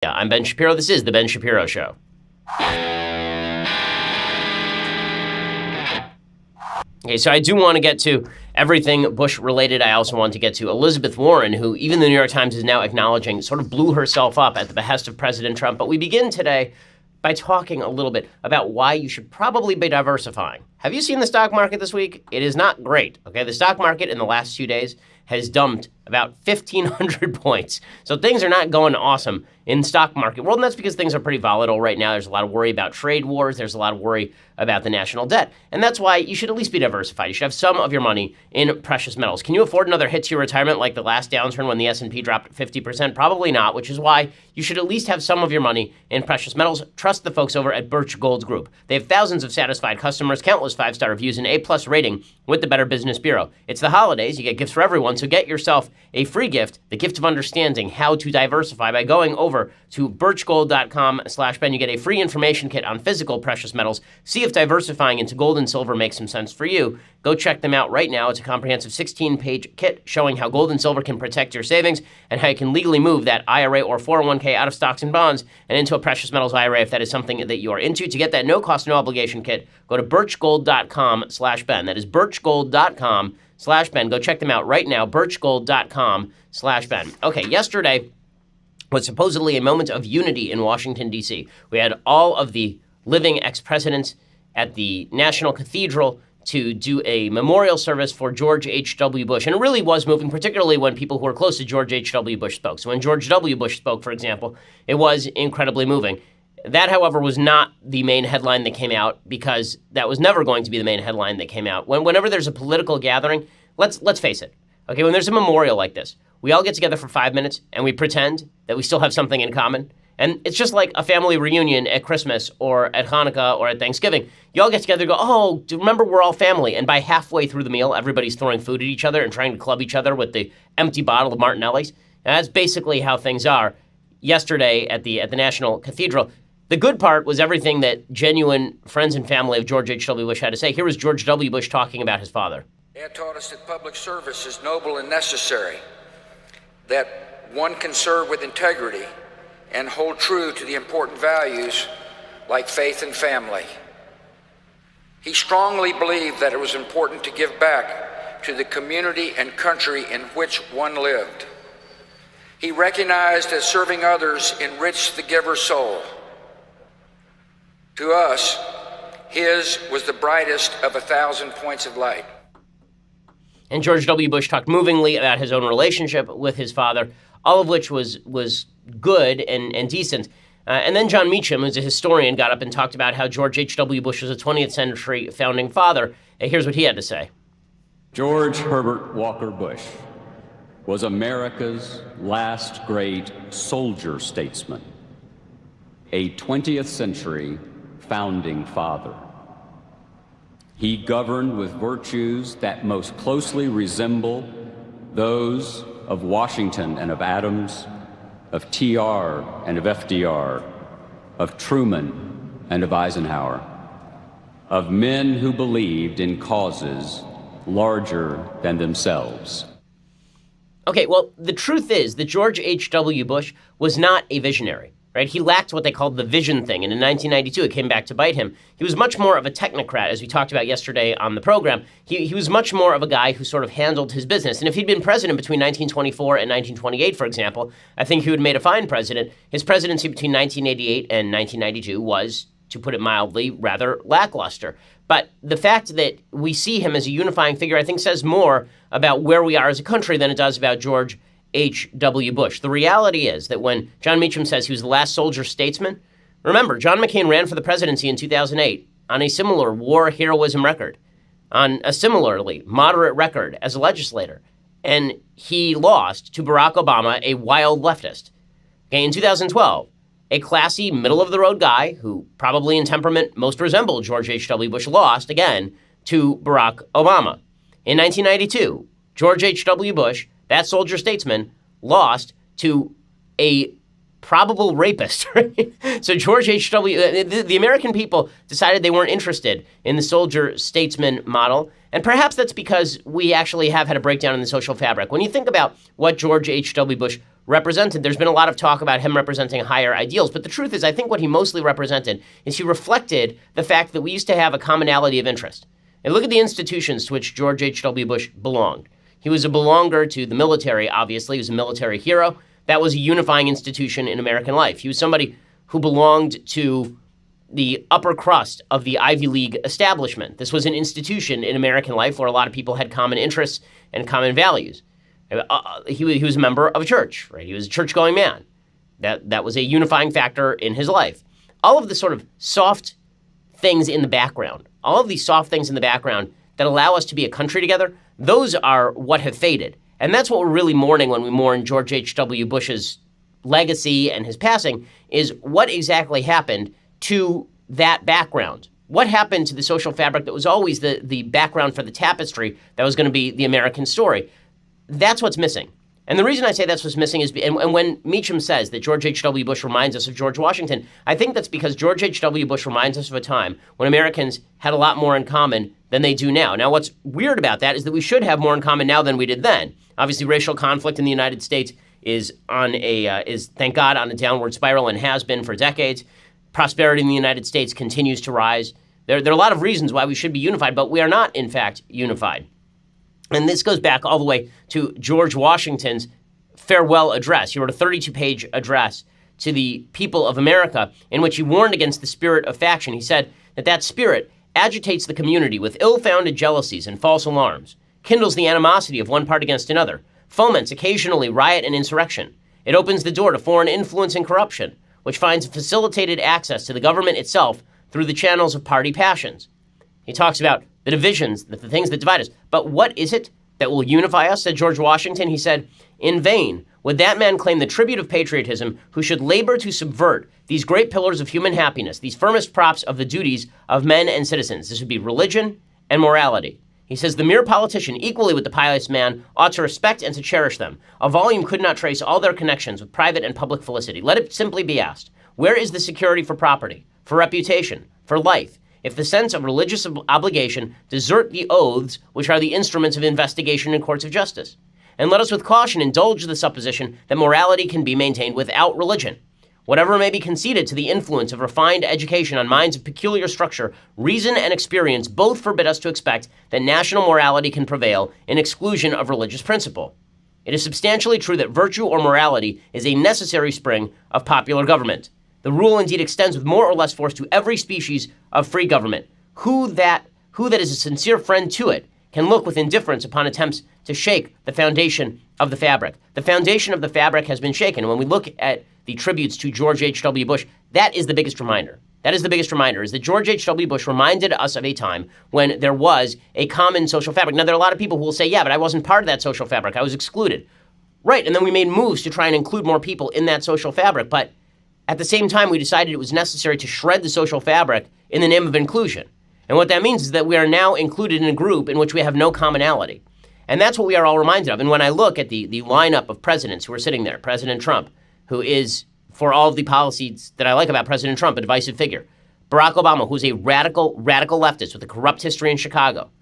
Yeah, I'm Ben Shapiro. This is The Ben Shapiro Show. Okay, so I do want to get to everything Bush-related. I also want to get to Elizabeth Warren, who even the New York Times is now acknowledging sort of blew herself up at the behest of President Trump. But we begin today by talking a little bit about why you should probably be diversifying. Have you seen the stock market this week? It is not great. Okay, the stock market in the last 2 days has dumped about 1,500 points. So things are not going awesome in stock market world, and that's because things are pretty volatile right now. There's a lot of worry about trade wars. There's a lot of worry about the national debt. And that's why you should at least be diversified. You should have some of your money in precious metals. Can you afford another hit to your retirement like the last downturn when the S&P dropped 50%? Probably not, which is why you should at least have some of your money in precious metals. Trust the folks over at Birch Gold Group. They have thousands of satisfied customers, countless 5-star reviews, and A+ rating with the Better Business Bureau. It's the holidays. You get gifts for everyone, so get yourself a free gift, the gift of understanding how to diversify, by going over to birchgold.com/Ben. You get a free information kit on physical precious metals. See if diversifying into gold and silver makes some sense for you. Go check them out right now. It's a comprehensive 16-page kit showing how gold and silver can protect your savings and how you can legally move that IRA or 401k out of stocks and bonds and into a precious metals IRA if that is something that you are into. To get that no-cost, no-obligation kit, go to birchgold.com/Ben. That is birchgold.com/Ben. Go check them out right now, birchgold.com/Ben. Okay, yesterday was supposedly a moment of unity in Washington, D.C. We had all of the living ex-presidents at the National Cathedral to do a memorial service for George H.W. Bush. And it really was moving, particularly when people who were close to George H.W. Bush spoke. So when George W. Bush spoke, for example, it was incredibly moving. That, however, was not the main headline that came out, because that was never going to be the main headline that came out. Whenever there's a political gathering, let's face it. Okay, when there's a memorial like this, we all get together for 5 minutes and we pretend that we still have something in common. And it's just like a family reunion at Christmas or at Hanukkah or at Thanksgiving. You all get together and go, oh, remember, we're all family. And by halfway through the meal, everybody's throwing food at each other and trying to club each other with the empty bottle of Martinelli's. And that's basically how things are yesterday at the National Cathedral. The good part was everything that genuine friends and family of George H.W. Bush had to say. Here was George W. Bush talking about his father. Dad taught us that public service is noble and necessary, that one can serve with integrity and hold true to the important values like faith and family. He strongly believed that it was important to give back to the community and country in which one lived. He recognized that serving others enriched the giver's soul. To us, his was the brightest of 1,000 points of light. And George W. Bush talked movingly about his own relationship with his father, all of which was good and decent. And then John Meacham, who's a historian, got up and talked about how George H.W. Bush was a 20th century founding father. And here's what he had to say. George Herbert Walker Bush was America's last great soldier statesman, a 20th century founding father. He governed with virtues that most closely resemble those of Washington and of Adams, of TR and of FDR, of Truman and of Eisenhower, of men who believed in causes larger than themselves. Okay, well, the truth is that George H.W. Bush was not a visionary. Right? He lacked what they called the vision thing, and in 1992 it came back to bite him. He was much more of a technocrat, as we talked about yesterday on the program. He was much more of a guy who sort of handled his business. And if he'd been president between 1924 and 1928, for example, I think he would have made a fine president. His presidency between 1988 and 1992 was, to put it mildly, rather lackluster. But the fact that we see him as a unifying figure, I think, says more about where we are as a country than it does about George H.W. Bush. The reality is that when John Meacham says he was the last soldier statesman, remember, John McCain ran for the presidency in 2008 on a similar war heroism record, on a similarly moderate record as a legislator, and he lost to Barack Obama, a wild leftist. Okay, in 2012, a classy, middle-of-the-road guy who probably in temperament most resembled George H.W. Bush lost, again, to Barack Obama. In 1992, George H.W. Bush, that soldier statesman, lost to a probable rapist. Right? So George H.W., the American people decided they weren't interested in the soldier statesman model. And perhaps that's because we actually have had a breakdown in the social fabric. When you think about what George H.W. Bush represented. There's been a lot of talk about him representing higher ideals, but the truth is I think what he mostly represented is he reflected the fact that we used to have a commonality of interest. And look at the institutions to which George H.W. Bush belonged. He was a belonger to the military, obviously. He was a military hero. That was a unifying institution in American life. He was somebody who belonged to the upper crust of the Ivy League establishment. This was an institution in American life where a lot of people had common interests and common values. He was a member of a church, right? He was a church-going man. That was a unifying factor in his life. All of the sort of soft things in the background, all of these soft things in the background that allow us to be a country together, those are what have faded. And that's what we're really mourning when we mourn George H.W. Bush's legacy and his passing, is what exactly happened to that background. What happened to the social fabric that was always the background for the tapestry that was going to be the American story? That's what's missing. And the reason I say that's what's missing is, and when Meacham says that George H.W. Bush reminds us of George Washington, I think that's because George H.W. Bush reminds us of a time when Americans had a lot more in common than they do now. Now, what's weird about that is that we should have more in common now than we did then. Obviously, racial conflict in the United States is thank God, on a downward spiral and has been for decades. Prosperity in the United States continues to rise. There are a lot of reasons why we should be unified, but we are not, in fact, unified. And this goes back all the way to George Washington's farewell address. He wrote a 32-page address to the people of America in which he warned against the spirit of faction. He said that spirit agitates the community with ill-founded jealousies and false alarms, kindles the animosity of one part against another, foments occasionally riot and insurrection. It opens the door to foreign influence and corruption, which finds facilitated access to the government itself through the channels of party passions. He talks about the divisions, the things that divide us. But what is it that will unify us, said George Washington? He said, in vain would that man claim the tribute of patriotism who should labor to subvert these great pillars of human happiness, these firmest props of the duties of men and citizens. This would be religion and morality. He says, the mere politician, equally with the pious man, ought to respect and to cherish them. A volume could not trace all their connections with private and public felicity. Let it simply be asked, where is the security for property, for reputation, for life, if the sense of religious obligation desert the oaths which are the instruments of investigation in courts of justice? And let us with caution indulge the supposition that morality can be maintained without religion. Whatever may be conceded to the influence of refined education on minds of peculiar structure, reason and experience both forbid us to expect that national morality can prevail in exclusion of religious principle. It is substantially true that virtue or morality is a necessary spring of popular government. The rule indeed extends with more or less force to every species of free government. Who that is a sincere friend to it can look with indifference upon attempts to shake the foundation of the fabric. The foundation of the fabric has been shaken. When we look at the tributes to George H.W. Bush, that is the biggest reminder. That is the biggest reminder, is that George H.W. Bush reminded us of a time when there was a common social fabric. Now, there are a lot of people who will say, yeah, but I wasn't part of that social fabric. I was excluded. Right, and then we made moves to try and include more people in that social fabric. But at the same time, we decided it was necessary to shred the social fabric in the name of inclusion. And what that means is that we are now included in a group in which we have no commonality. And that's what we are all reminded of. And when I look at the lineup of presidents who are sitting there, President Trump, who is, for all of the policies that I like about President Trump, a divisive figure. Barack Obama, who's a radical leftist with a corrupt history in Chicago.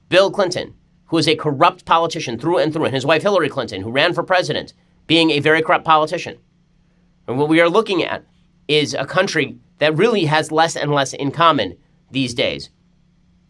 Bill Clinton, who is a corrupt politician through and through, and his wife Hillary Clinton, who ran for president, being a very corrupt politician. And what we are looking at is a country that really has less and less in common these days.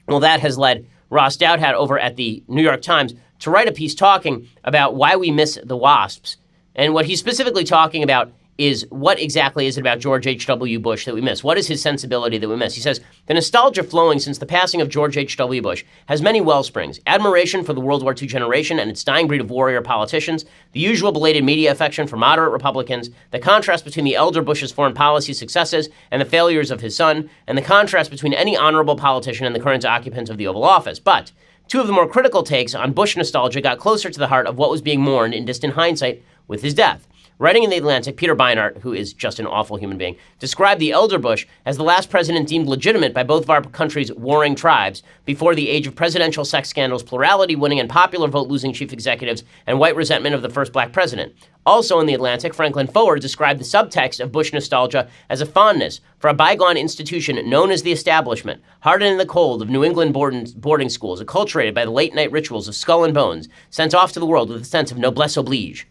Well, that has led Ross Douthat over at the New York Times to write a piece talking about why we miss the WASPs. And what he's specifically talking about is what exactly is it about George H.W. Bush that we miss? What is his sensibility that we miss? He says, the nostalgia flowing since the passing of George H.W. Bush has many wellsprings. Admiration for the World War II generation and its dying breed of warrior politicians, the usual belated media affection for moderate Republicans, the contrast between the elder Bush's foreign policy successes and the failures of his son, and the contrast between any honorable politician and the current occupant of the Oval Office. But two of the more critical takes on Bush nostalgia got closer to the heart of what was being mourned in distant hindsight with his death. Writing in The Atlantic, Peter Beinart, who is just an awful human being, described the elder Bush as the last president deemed legitimate by both of our country's warring tribes before the age of presidential sex scandals, plurality winning and popular vote losing chief executives, and white resentment of the first black president. Also in The Atlantic, Franklin Foer described the subtext of Bush nostalgia as a fondness for a bygone institution known as the establishment, hardened in the cold of New England boarding schools, acculturated by the late-night rituals of skull and bones, sent off to the world with a sense of noblesse oblige.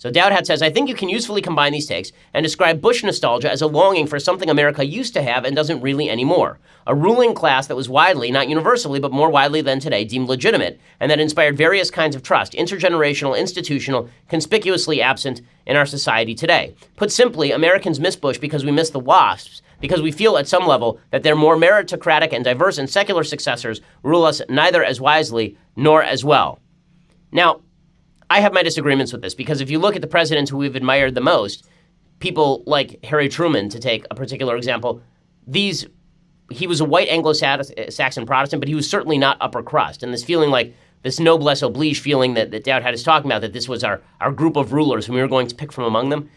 So Dowdhat says, I think you can usefully combine these takes and describe Bush nostalgia as a longing for something America used to have and doesn't really anymore. A ruling class that was widely, not universally, but more widely than today, deemed legitimate, and that inspired various kinds of trust, intergenerational, institutional, conspicuously absent in our society today. Put simply, Americans miss Bush because we miss the WASPs, because we feel at some level that their more meritocratic and diverse and secular successors rule us neither as wisely nor as well. Now, I have my disagreements with this, because if you look at the presidents who we've admired the most, people like Harry Truman, to take a particular example, he was a white Anglo-Saxon Protestant, but he was certainly not upper crust. And this feeling like this noblesse oblige feeling that Dowdhat is talking about, that this was our group of rulers and we were going to pick from among them,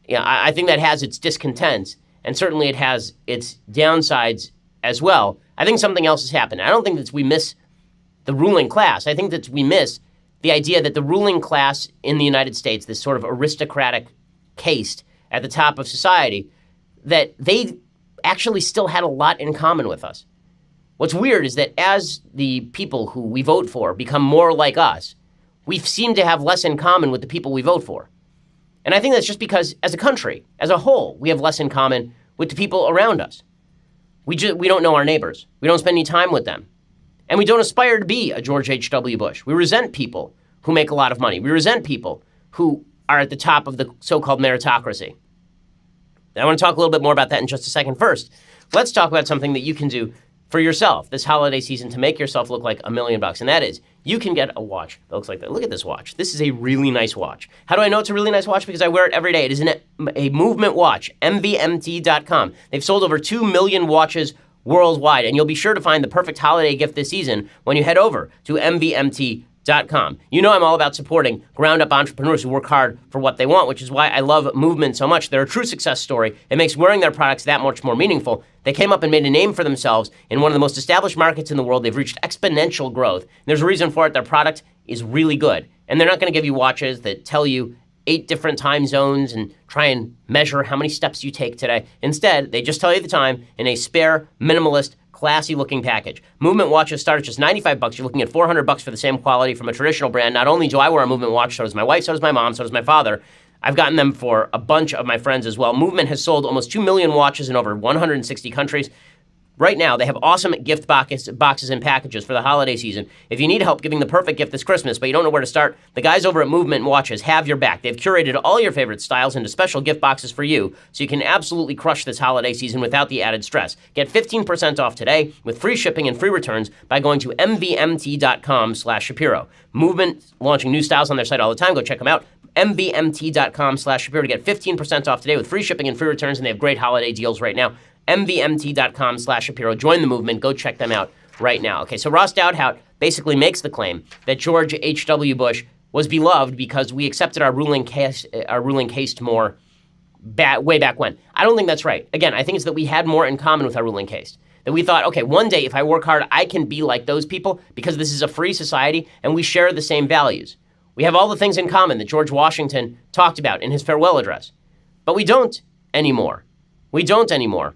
I think that has its discontents, and certainly it has its downsides as well. I think something else has happened. I don't think that we miss the ruling class. I think that we miss the idea that the ruling class in the United States, this sort of aristocratic caste at the top of society, that they actually still had a lot in common with us. What's weird is that as the people who we vote for become more like us, we seem to have less in common with the people we vote for. And I think that's just because, as a country, as a whole, we have less in common with the people around us. We don't know our neighbors. We don't spend any time with them. And we don't aspire to be a George H.W. Bush. We resent people who make a lot of money. We resent people who are at the top of the so-called meritocracy. I want to talk a little bit more about that in just a second. First, let's talk about something that you can do for yourself this holiday season to make yourself look like $1 million. And that is, you can get a watch that looks like that. Look at this watch. This is a really nice watch. How do I know it's a really nice watch? Because I wear it every day. It is a movement watch, mvmt.com. They've sold over 2 million watches worldwide, and you'll be sure to find the perfect holiday gift this season when you head over to mvmt.com. You know I'm all about supporting ground-up entrepreneurs who work hard for what they want, which is why I love Movement so much. They're a true success story. It makes wearing their products that much more meaningful. They came up and made a name for themselves in one of the most established markets in the world. They've reached exponential growth. And there's a reason for it. Their product is really good. And they're not going to give you watches that tell you 8 different time zones and try and measure how many steps you take today. Instead, they just tell you the time in a spare, minimalist, classy-looking package. Movement watches start at just $95. You're looking at $400 for the same quality from a traditional brand. Not only do I wear a Movement watch, so does my wife, so does my mom, so does my father. I've gotten them for a bunch of my friends as well. Movement has sold almost 2 million watches in over 160 countries. Right now, they have awesome gift boxes and packages for the holiday season. If you need help giving the perfect gift this Christmas, but you don't know where to start, the guys over at Movement Watches have your back. They've curated all your favorite styles into special gift boxes for you, so you can absolutely crush this holiday season without the added stress. Get 15% off today with free shipping and free returns by going to mvmt.com/Shapiro. Movement launching new styles on their site all the time. Go check them out. mvmt.com/Shapiro to get 15% off today with free shipping and free returns, and they have great holiday deals right now. mvmt.com/Shapiro. Join the movement. Go check them out right now. Okay, so Ross Douthat basically makes the claim that George H.W. Bush was beloved because we accepted our ruling caste more way back when. I don't think that's right. Again, I think it's that we had more in common with our ruling caste. That we thought, okay, one day if I work hard, I can be like those people because this is a free society and we share the same values. We have all the things in common that George Washington talked about in his farewell address. But we don't anymore. We don't anymore.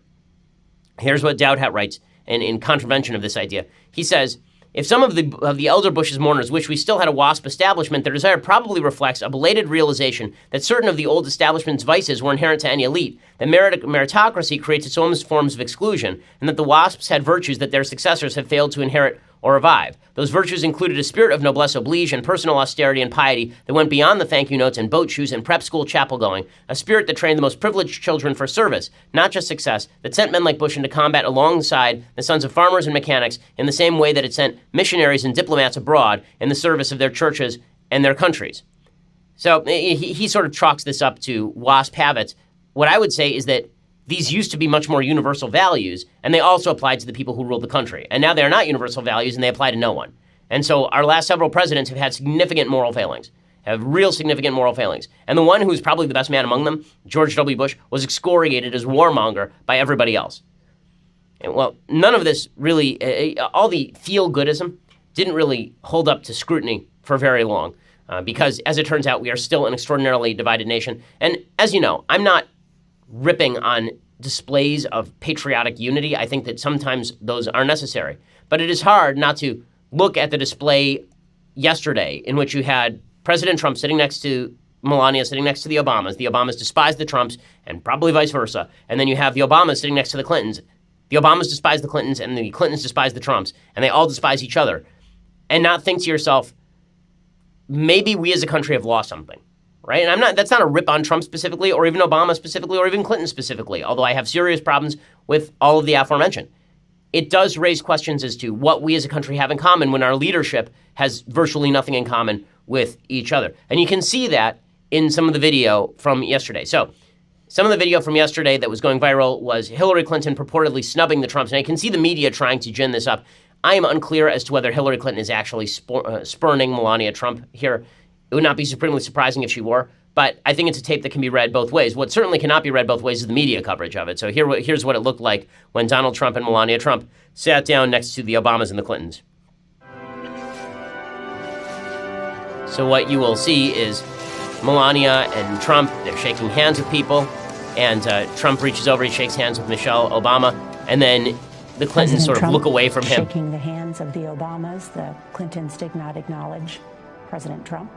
Here's what Douthat writes in contravention of this idea. He says, if some of the elder Bush's mourners wish we still had a WASP establishment, their desire probably reflects a belated realization that certain of the old establishment's vices were inherent to any elite, that meritocracy creates its own forms of exclusion, and that the WASPs had virtues that their successors have failed to inherit or revive. Those virtues included a spirit of noblesse oblige and personal austerity and piety that went beyond the thank you notes and boat shoes and prep school chapel going, a spirit that trained the most privileged children for service, not just success, that sent men like Bush into combat alongside the sons of farmers and mechanics in the same way that it sent missionaries and diplomats abroad in the service of their churches and their countries. So he sort of chalks this up to WASP habits. What I would say is that these used to be much more universal values, and they also applied to the people who ruled the country. And now they're not universal values, and they apply to no one. And so our last several presidents have had significant moral failings, have real significant moral failings. And the one who's probably the best man among them, George W. Bush, was excoriated as warmonger by everybody else. And, well, none of this really, all the feel-goodism didn't really hold up to scrutiny for very long, because, as it turns out, we are still an extraordinarily divided nation. And as you know, I'm not ripping on displays of patriotic unity. I think that sometimes those are necessary. But it is hard not to look at the display yesterday in which you had President Trump sitting next to Melania sitting next to the Obamas. The Obamas despise the Trumps, and probably vice versa. And then you have the Obamas sitting next to the Clintons. The Obamas despise the Clintons, and the Clintons despise the Trumps, and they all despise each other. And not think to yourself, maybe we as a country have lost something, right? And that's not a rip on Trump specifically, or even Obama specifically, or even Clinton specifically, although I have serious problems with all of the aforementioned. It does raise questions as to what we as a country have in common when our leadership has virtually nothing in common with each other. And you can see that in some of the video from yesterday. So some of the video from yesterday that was going viral was Hillary Clinton purportedly snubbing the Trumps. And I can see the media trying to gin this up. I am unclear as to whether Hillary Clinton is actually spurning Melania Trump here. It would not be supremely surprising if she were. But I think it's a tape that can be read both ways. What certainly cannot be read both ways is the media coverage of it. So here's what it looked like when Donald Trump and Melania Trump sat down next to the Obamas and the Clintons. So what you will see is Melania and Trump, they're shaking hands with people, and Trump reaches over, he shakes hands with Michelle Obama, and then the Clintons sort of look away from him. Shaking the hands of the Obamas, the Clintons did not acknowledge President Trump.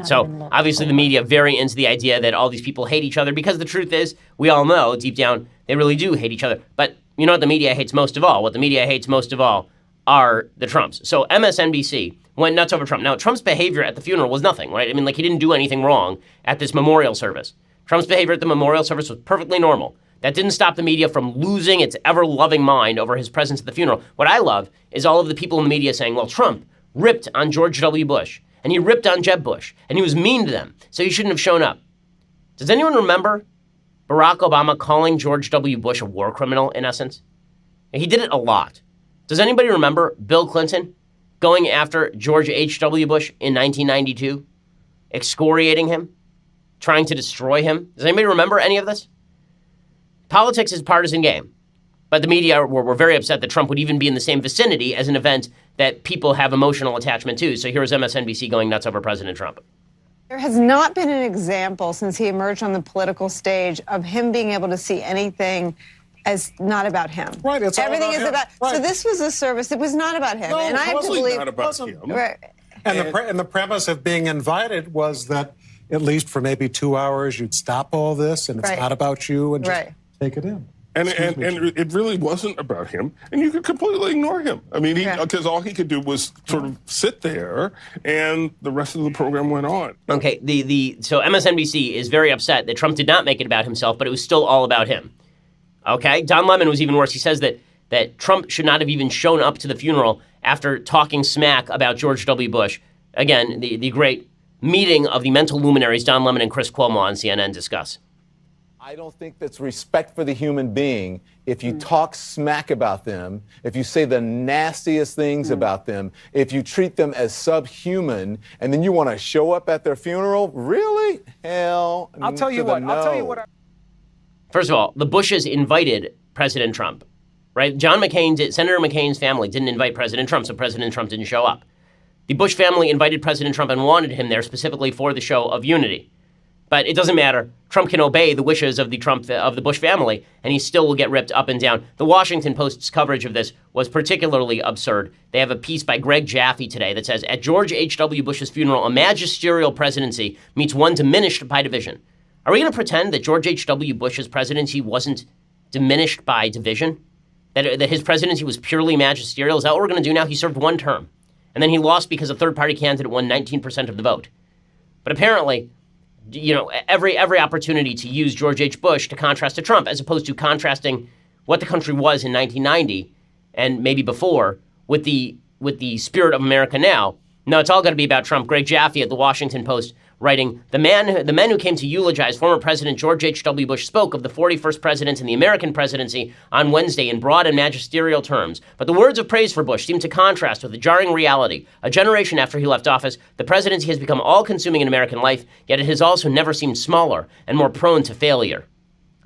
So obviously the media very into the idea that all these people hate each other, because the truth is, we all know deep down they really do hate each other. But you know what the media hates most of all? What the media hates most of all are the Trumps. So MSNBC went nuts over Trump. Now, Trump's behavior at the funeral was nothing, right? I mean, like, he didn't do anything wrong at this memorial service. Trump's behavior at the memorial service was perfectly normal. That didn't stop the media from losing its ever-loving mind over his presence at the funeral. What I love is all of the people in the media saying, well, Trump ripped on George W. Bush, and he ripped on Jeb Bush, and he was mean to them, so he shouldn't have shown up. Does anyone remember Barack Obama calling George W. Bush a war criminal, in essence? He did it a lot. Does anybody remember Bill Clinton going after George H.W. Bush in 1992, excoriating him, trying to destroy him? Does anybody remember any of this? Politics is a partisan game, but the media were very upset that Trump would even be in the same vicinity as an event that people have emotional attachment to. So here's MSNBC going nuts over President Trump. There has not been an example since he emerged on the political stage of him being able to see anything as not about him. Right, it's everything all about is him. about. Right. So this was a service that was not about him, No, and I have to believe not about him. Right. And the premise of being invited was that at least for maybe 2 hours you'd stop all this, and it's Right. not about you, and just Right. take it in. And it really wasn't about him, and you could completely ignore him. I mean, because all he could do was sort of sit there, and the rest of the program went on. Okay, so MSNBC is very upset that Trump did not make it about himself, but it was still all about him. Okay, Don Lemon was even worse. He says that Trump should not have even shown up to the funeral after talking smack about George W. Bush. Again, the great meeting of the mental luminaries Don Lemon and Chris Cuomo on CNN discuss. I don't think that's respect for the human being if you talk smack about them, if you say the nastiest things about them, if you treat them as subhuman, and then you want to show up at their funeral. Really? Hell, I'll tell you what. First of all, the Bushes invited President Trump, right? Senator McCain's family didn't invite President Trump, so President Trump didn't show up. The Bush family invited President Trump and wanted him there specifically for the show of unity. But it doesn't matter. Trump can obey the wishes of the Bush family, and he still will get ripped up and down. The Washington Post's coverage of this was particularly absurd. They have a piece by Greg Jaffe today that says, at George H.W. Bush's funeral, a magisterial presidency meets one diminished by division. Are we going to pretend that George H.W. Bush's presidency wasn't diminished by division? That his presidency was purely magisterial? Is that what we're going to do now? He served one term, and then he lost because a third-party candidate won 19% of the vote. But apparently, every opportunity to use George H. Bush to contrast to Trump, as opposed to contrasting what the country was in 1990 and maybe before with the spirit of America now. No, it's all going to be about Trump. Greg Jaffe at the Washington Post writing, the men who came to eulogize former President George H.W. Bush spoke of the 41st president and the American presidency on Wednesday in broad and magisterial terms. But the words of praise for Bush seem to contrast with the jarring reality. A generation after he left office, the presidency has become all-consuming in American life, yet it has also never seemed smaller and more prone to failure.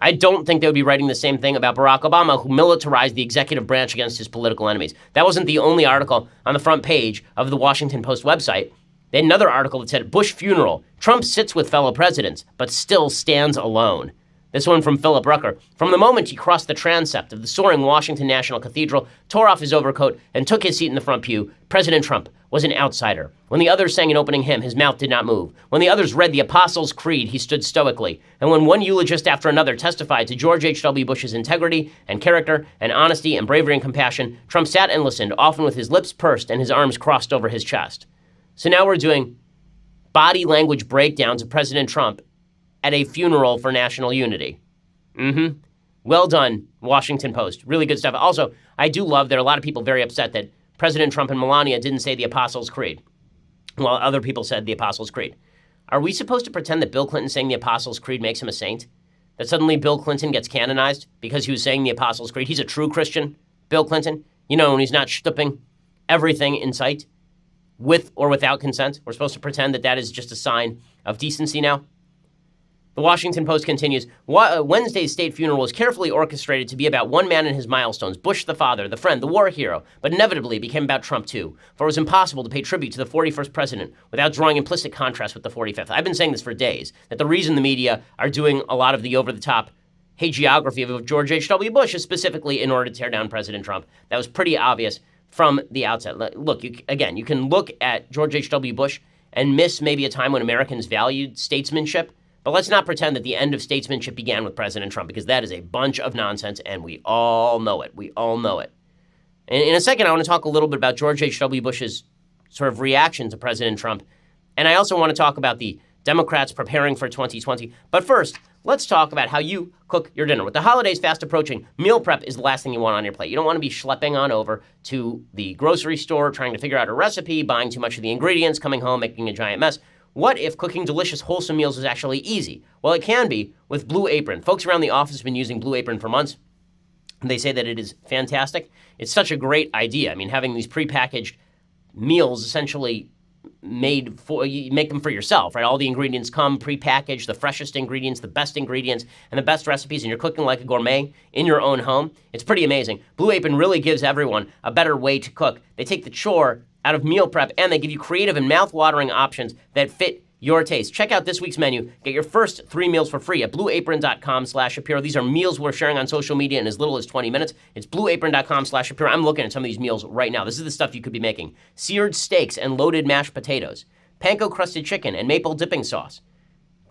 I don't think they would be writing the same thing about Barack Obama, who militarized the executive branch against his political enemies. That wasn't the only article on the front page of the Washington Post website. They had another article that said, Bush funeral, Trump sits with fellow presidents, but still stands alone. This one from Philip Rucker. From the moment he crossed the transept of the soaring Washington National Cathedral, tore off his overcoat, and took his seat in the front pew, President Trump was an outsider. When the others sang an opening hymn, his mouth did not move. When the others read the Apostles' Creed, he stood stoically. And when one eulogist after another testified to George H.W. Bush's integrity and character and honesty and bravery and compassion, Trump sat and listened, often with his lips pursed and his arms crossed over his chest. So now we're doing body language breakdowns of President Trump at a funeral for national unity. Well done, Washington Post. Really good stuff. Also, I do love there are a lot of people very upset that President Trump and Melania didn't say the Apostles' Creed, while other people said the Apostles' Creed. Are we supposed to pretend that Bill Clinton saying the Apostles' Creed makes him a saint? That suddenly Bill Clinton gets canonized because he was saying the Apostles' Creed? He's a true Christian, Bill Clinton. You know, when he's not stooping everything in sight, with or without consent. We're supposed to pretend that that is just a sign of decency now. The Washington Post continues, Wednesday's state funeral was carefully orchestrated to be about one man and his milestones, Bush the father, the friend, the war hero, but inevitably it became about Trump too, for it was impossible to pay tribute to the 41st president without drawing implicit contrast with the 45th. I've been saying this for days, that the reason the media are doing a lot of the over-the-top hagiography of George H.W. Bush is specifically in order to tear down President Trump. That was pretty obvious from the outset. Look, you can look at George H.W. Bush and miss maybe a time when Americans valued statesmanship, but let's not pretend that the end of statesmanship began with President Trump, because that is a bunch of nonsense, and we all know it. We all know it. And in a second, I want to talk a little bit about George H.W. Bush's sort of reaction to President Trump, and I also want to talk about the Democrats preparing for 2020. But first, let's talk about how you cook your dinner. With the holidays fast approaching, meal prep is the last thing you want on your plate. You don't want to be schlepping on over to the grocery store, trying to figure out a recipe, buying too much of the ingredients, coming home, making a giant mess. What if cooking delicious, wholesome meals is actually easy? Well, it can be with Blue Apron. Folks around the office have been using Blue Apron for months. They say that it is fantastic. It's such a great idea. I mean, having these prepackaged meals essentially made for, you make them for yourself, right? All the ingredients come prepackaged, the freshest ingredients, the best ingredients, and the best recipes, and you're cooking like a gourmet in your own home. It's pretty amazing. Blue Apron really gives everyone a better way to cook. They take the chore out of meal prep, and they give you creative and mouth-watering options that fit your taste. Check out this week's menu. Get your first 3 meals for free at blueapron.com/Shapiro. These are meals we're sharing on social media in as little as 20 minutes. It's blueapron.com/Shapiro. I'm looking at some of these meals right now. This is the stuff you could be making. Seared steaks and loaded mashed potatoes, panko-crusted chicken and maple dipping sauce,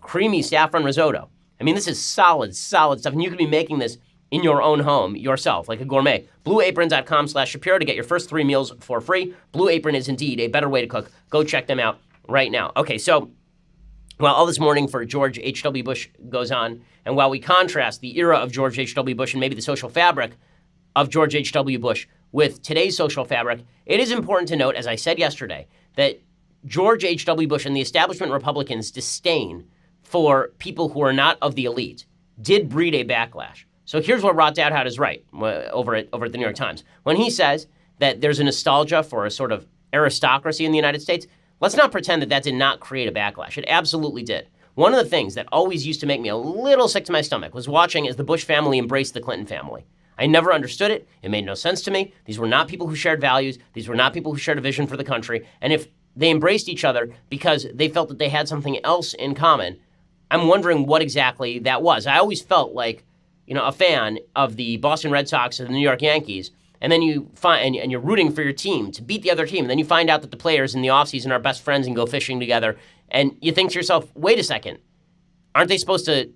creamy saffron risotto. I mean, this is solid stuff, and you could be making this in your own home yourself, like a gourmet. Blueapron.com/Shapiro to get your first 3 meals for free. Blue Apron is indeed a better way to cook. Go check them out right now. Okay, so while all this mourning for George H.W. Bush goes on, and while we contrast the era of George H.W. Bush and maybe the social fabric of George H.W. Bush with today's social fabric, it is important to note, as I said yesterday, that George H.W. Bush and the establishment Republicans' disdain for people who are not of the elite did breed a backlash. So here's what Rod Dowdhout is right over at the New York Times. When he says that there's a nostalgia for a sort of aristocracy in the United States, let's not pretend that that did not create a backlash. It absolutely did. One of the things that always used to make me a little sick to my stomach was watching as the Bush family embraced the Clinton family. I never understood it. It made no sense to me. These were not people who shared values. These were not people who shared a vision for the country. And if they embraced each other because they felt that they had something else in common, I'm wondering what exactly that was. I always felt like, a fan of the Boston Red Sox and the New York Yankees, and then you find, and you're rooting for your team to beat the other team, and then you find out that the players in the offseason are best friends and go fishing together, and you think to yourself, wait a second, aren't they supposed to,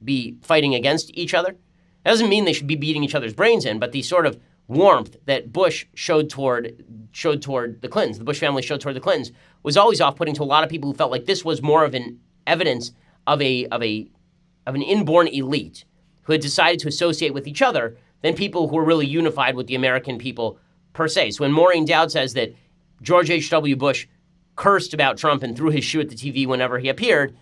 be fighting against each other? That doesn't mean they should be beating each other's brains in, but the sort of warmth that Bush showed toward the Clintons, the Bush family showed toward the Clintons, was always off-putting to a lot of people who felt like this was more of an evidence of an inborn elite who had decided to associate with each other than people who were really unified with the American people per se. So when Maureen Dowd says that George H.W. Bush cursed about Trump and threw his shoe at the TV whenever he appeared,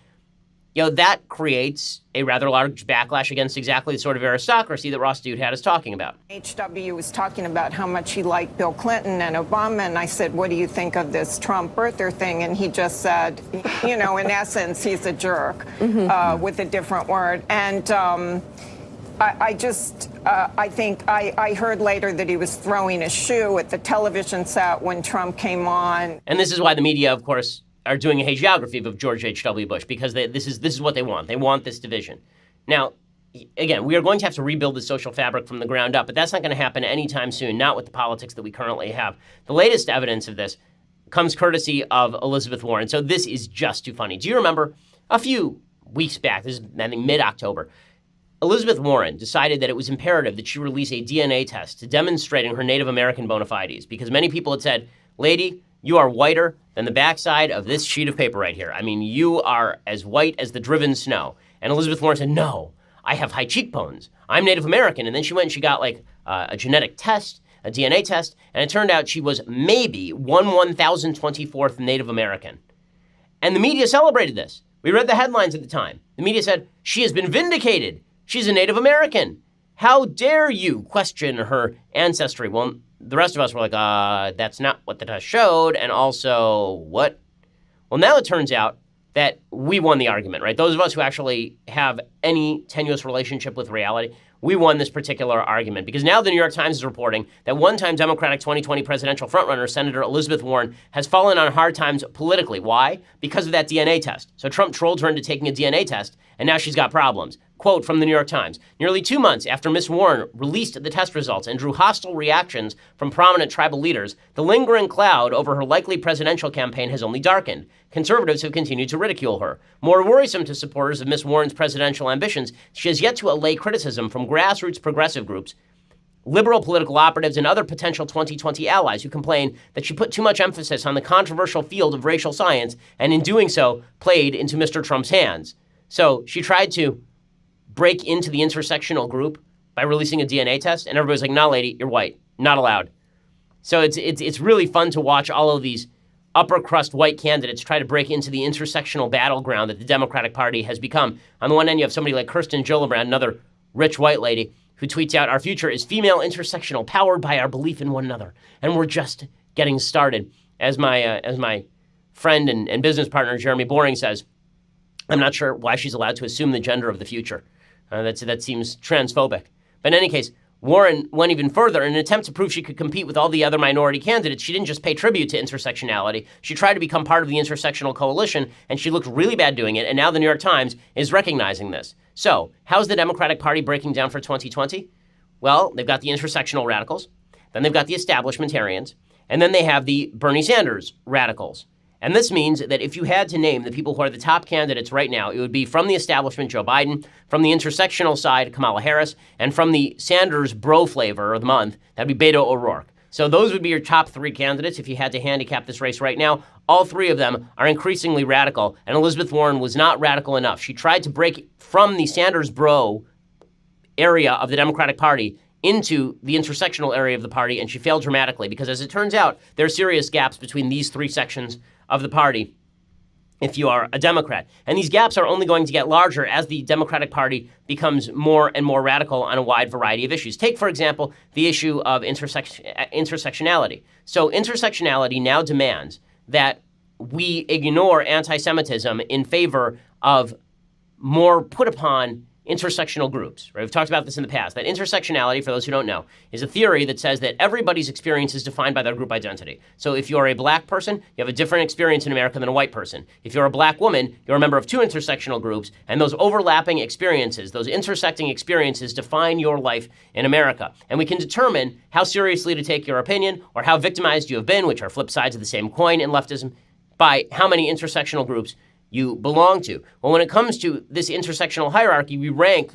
that creates a rather large backlash against exactly the sort of aristocracy that Ross Douthat is talking about. H.W. was talking about how much he liked Bill Clinton and Obama, and I said, what do you think of this Trump birther thing? And he just said, in essence, he's a jerk, with a different word. And I think I heard later that he was throwing a shoe at the television set when Trump came on. And this is why the media, of course, are doing a hagiography of George H.W. Bush, because this is what they want. They want this division. Now, again, we are going to have to rebuild the social fabric from the ground up, but that's not going to happen anytime soon, not with the politics that we currently have. The latest evidence of this comes courtesy of Elizabeth Warren. So this is just too funny. Do you remember a few weeks back, this is, I think, mid-October, Elizabeth Warren decided that it was imperative that she release a DNA test demonstrating her Native American bona fides, because many people had said, lady, you are whiter than the backside of this sheet of paper right here. I mean, you are as white as the driven snow. And Elizabeth Warren said, no, I have high cheekbones. I'm Native American. And then she went and she got like a genetic test, a DNA test, and it turned out she was maybe 1,024th Native American. And the media celebrated this. We read the headlines at the time. The media said, she has been vindicated. She's a Native American. How dare you question her ancestry? Well, the rest of us were like, that's not what the test showed. And also, what? Well, now it turns out that we won the argument, right? Those of us who actually have any tenuous relationship with reality, we won this particular argument, because now the New York Times is reporting that one-time Democratic 2020 presidential frontrunner, Senator Elizabeth Warren, has fallen on hard times politically. Why? Because of that DNA test. So Trump trolled her into taking a DNA test, and now she's got problems. Quote from the New York Times, nearly 2 months after Ms. Warren released the test results and drew hostile reactions from prominent tribal leaders, the lingering cloud over her likely presidential campaign has only darkened. Conservatives have continued to ridicule her. More worrisome to supporters of Ms. Warren's presidential ambitions, she has yet to allay criticism from grassroots progressive groups, liberal political operatives, and other potential 2020 allies who complain that she put too much emphasis on the controversial field of racial science and in doing so played into Mr. Trump's hands. So she tried to break into the intersectional group by releasing a DNA test, and everybody's like, "No, lady, you're white, not allowed." So it's really fun to watch all of these upper crust white candidates try to break into the intersectional battleground that the Democratic Party has become. On the one end, you have somebody like Kirsten Gillibrand, another rich white lady, who tweets out, "Our future is female intersectional, powered by our belief in one another, and we're just getting started." As my friend and business partner Jeremy Boring says, I'm not sure why she's allowed to assume the gender of the future. That seems transphobic. But in any case, Warren went even further. In an attempt to prove she could compete with all the other minority candidates, she didn't just pay tribute to intersectionality. She tried to become part of the intersectional coalition, and she looked really bad doing it. And now the New York Times is recognizing this. So how's the Democratic Party breaking down for 2020? Well, they've got the intersectional radicals, then they've got the establishmentarians, and then they have the Bernie Sanders radicals. And this means that if you had to name the people who are the top candidates right now, it would be from the establishment, Joe Biden, from the intersectional side, Kamala Harris, and from the Sanders bro flavor of the month, that'd be Beto O'Rourke. So those would be your top three candidates if you had to handicap this race right now. All three of them are increasingly radical, and Elizabeth Warren was not radical enough. She tried to break from the Sanders bro area of the Democratic Party into the intersectional area of the party, and she failed dramatically because, as it turns out, there are serious gaps between these three sections of the party if you are a Democrat. And these gaps are only going to get larger as the Democratic Party becomes more and more radical on a wide variety of issues. Take, for example, the issue of intersectionality. So intersectionality now demands that we ignore anti-Semitism in favor of more put upon intersectional groups, right? We've talked about this in the past. That intersectionality, for those who don't know, is a theory that says that everybody's experience is defined by their group identity. So if you're a black person, you have a different experience in America than a white person. If you're a black woman, you're a member of two intersectional groups, and those overlapping experiences, those intersecting experiences define your life in America. And we can determine how seriously to take your opinion or how victimized you have been, which are flip sides of the same coin in leftism, by how many intersectional groups you belong to. Well, when it comes to this intersectional hierarchy, we rank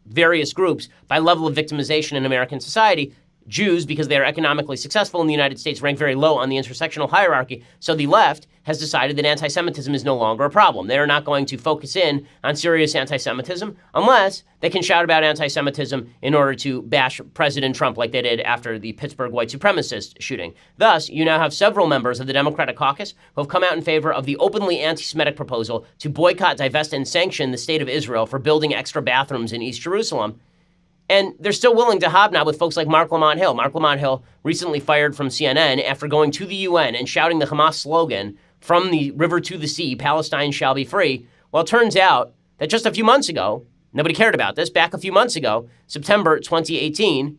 various groups by level of victimization in American society. Jews, because they are economically successful in the United States, rank very low on the intersectional hierarchy. So the left has decided that anti-Semitism is no longer a problem. They are not going to focus in on serious anti-Semitism unless they can shout about anti-Semitism in order to bash President Trump like they did after the Pittsburgh white supremacist shooting. Thus, you now have several members of the Democratic caucus who have come out in favor of the openly anti-Semitic proposal to boycott, divest, and sanction the state of Israel for building extra bathrooms in East Jerusalem. And they're still willing to hobnob with folks like Mark Lamont Hill. Mark Lamont Hill recently fired from CNN after going to the UN and shouting the Hamas slogan, "From the river to the sea, Palestine shall be free." Well, it turns out that just a few months ago, nobody cared about this, back a few months ago, September 2018,